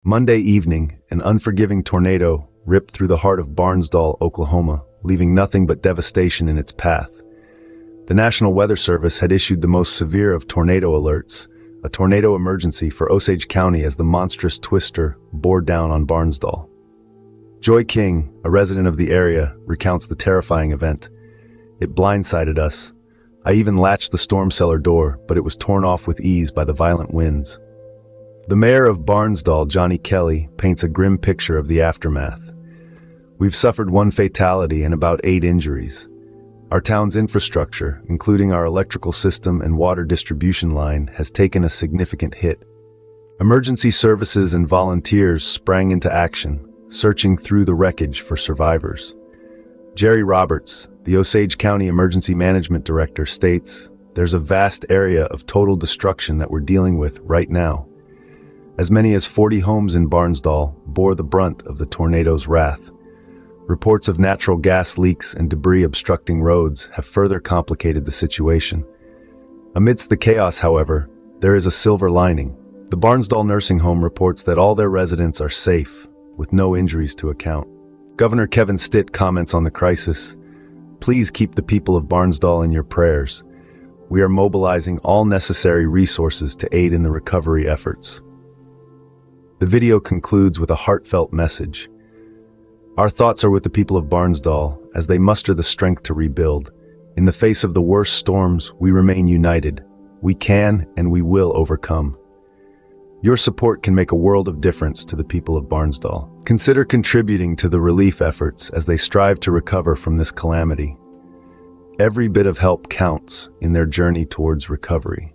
Monday evening, an unforgiving tornado ripped through the heart of Barnsdall, Oklahoma, leaving nothing but devastation in its path. The National Weather Service had issued the most severe of tornado alerts, a tornado emergency for Osage County as the monstrous twister bore down on Barnsdall. Joy King, a resident of the area, recounts the terrifying event. It blindsided us. I even latched the storm cellar door, but it was torn off with ease by the violent winds. The mayor of Barnsdall, Johnny Kelly, paints a grim picture of the aftermath. We've suffered 1 fatality and about 8 injuries. Our town's infrastructure, including our electrical system and water distribution line, has taken a significant hit. Emergency services and volunteers sprang into action, searching through the wreckage for survivors. Jerry Roberts, the Osage County Emergency Management Director, states, "There's a vast area of total destruction that we're dealing with right now." As many as 40 homes in Barnsdall bore the brunt of the tornado's wrath. Reports of natural gas leaks and debris obstructing roads have further complicated the situation. Amidst the chaos, however, there is a silver lining. The Barnsdall nursing home reports that all their residents are safe, with no injuries to account. Governor Kevin Stitt comments on the crisis. "Please keep the people of Barnsdall in your prayers. We are mobilizing all necessary resources to aid in the recovery efforts." The video concludes with a heartfelt message. Our thoughts are with the people of Barnsdall as they muster the strength to rebuild. In the face of the worst storms, we remain united. We can and we will overcome. Your support can make a world of difference to the people of Barnsdall. Consider contributing to the relief efforts as they strive to recover from this calamity. Every bit of help counts in their journey towards recovery.